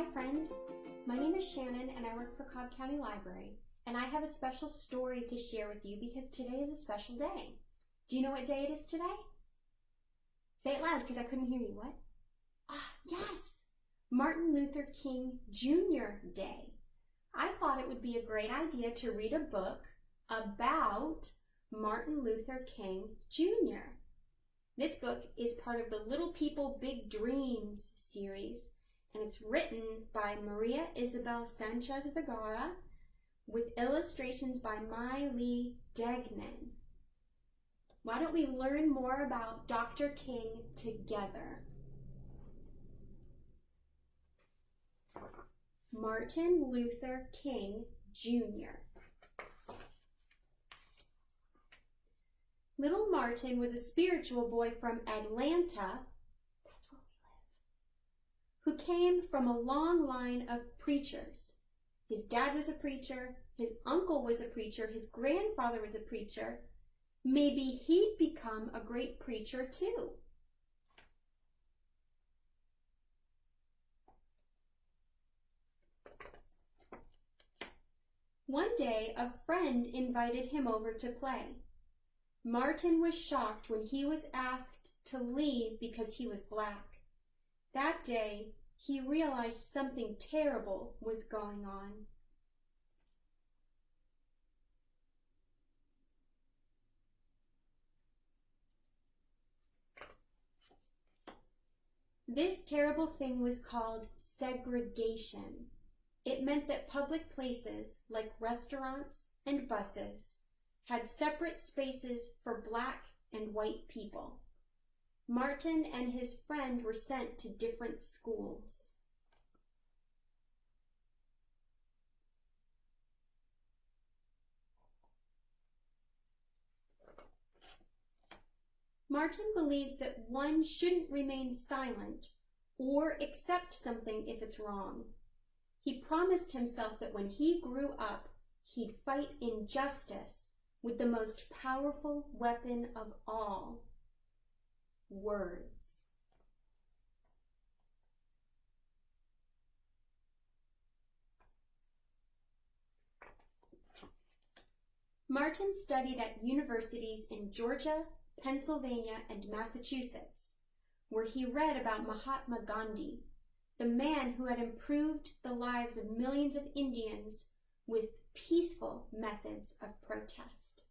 Hi friends, my name is Shannon and I work for Cobb County Library, and I have a special story to share with you because today is a special day. Do you know what day it is today? Say it loud because I couldn't hear you. What? Yes! Martin Luther King Jr. Day. I thought it would be a great idea to read a book about Martin Luther King Jr. This book is part of the Little People, Big Dreams series, and it's written by Isabel Sanchez Vegara with illustrations by Miley Degnan. Why don't we learn more about Dr. King together? Martin Luther King Jr. Little Martin was a spiritual boy from Atlanta, that's where we live, who came from a long line of preachers. His dad was a preacher, his uncle was a preacher, his grandfather was a preacher. Maybe he'd become a great preacher too. One day, a friend invited him over to play. Martin was shocked when he was asked to leave because he was black. That day, he realized something terrible was going on. This terrible thing was called segregation. It meant that public places, like restaurants and buses, had separate spaces for black and white people. Martin and his friend were sent to different schools. Martin believed that one shouldn't remain silent or accept something if it's wrong. He promised himself that when he grew up, he'd fight injustice with the most powerful weapon of all, words. Martin studied at universities in Georgia, Pennsylvania, and Massachusetts, where he read about Mahatma Gandhi, the man who had improved the lives of millions of Indians with peaceful methods of protest.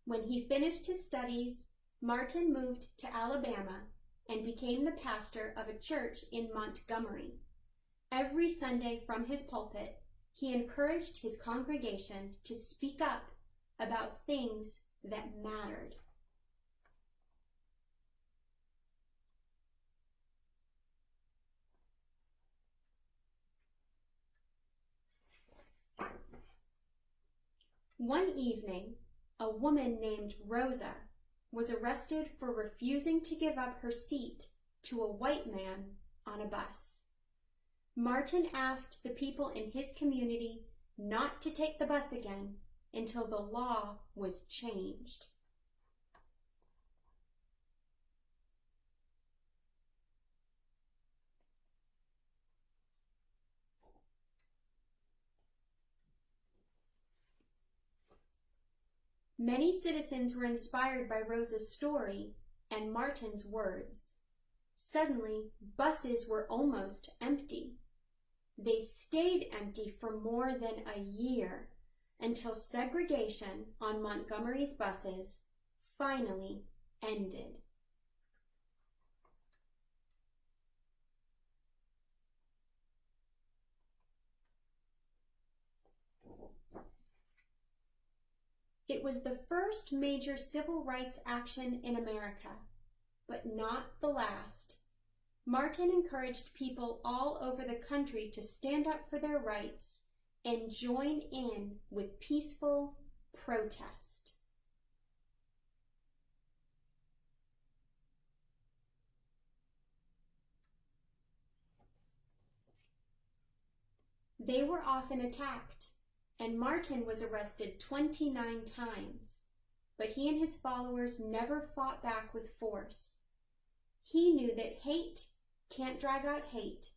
When he finished his studies, Martin moved to Alabama and became the pastor of a church in Montgomery. Every Sunday from his pulpit, he encouraged his congregation to speak up about things that mattered. One evening, a woman named Rosa was arrested for refusing to give up her seat to a white man on a bus. Martin asked the people in his community not to take the bus again until the law was changed. Many citizens were inspired by Rosa's story and Martin's words. Suddenly, buses were almost empty. They stayed empty for more than a year until segregation on Montgomery's buses finally ended. It was the first major civil rights action in America, but not the last. Martin encouraged people all over the country to stand up for their rights and join in with peaceful protest. They were often attacked, and Martin was arrested 29 times. but he and his followers never fought back with force. He knew that hate can't drag out hate.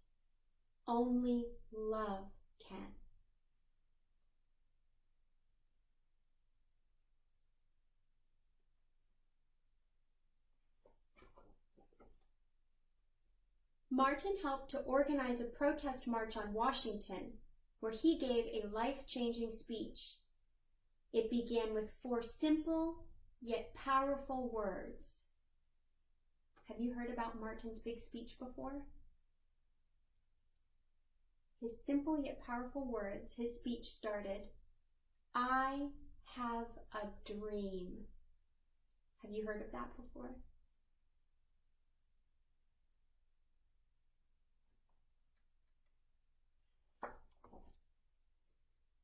Only love can. Martin helped to organize a protest march on Washington, where he gave a life-changing speech. It began with 4 simple yet powerful words. Have you heard about Martin's big speech before? His simple yet powerful words, his speech started, "I have a dream." Have you heard of that before?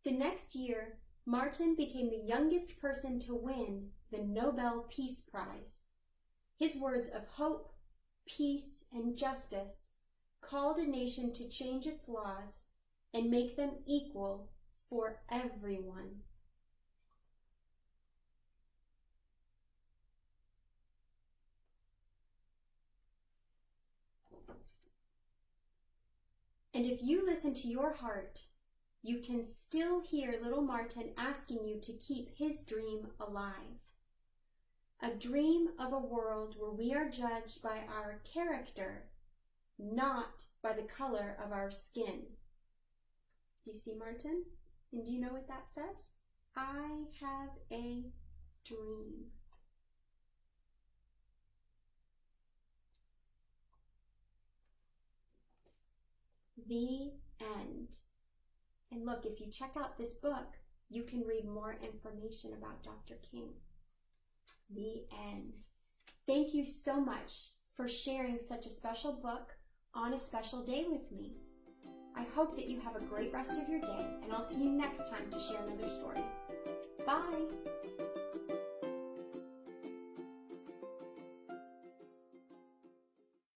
The next year, Martin became the youngest person to win the Nobel Peace Prize. His words of hope, peace, and justice called a nation to change its laws and make them equal for everyone. And if you listen to your heart, you can still hear little Martin asking you to keep his dream alive. A dream of a world where we are judged by our character, not by the color of our skin. Do you see Martin? And do you know what that says? I have a dream. The end. And look, if you check out this book, you can read more information about Dr. King. The end. Thank you so much for sharing such a special book on a special day with me. I hope that you have a great rest of your day, and I'll see you next time to share another story. Bye!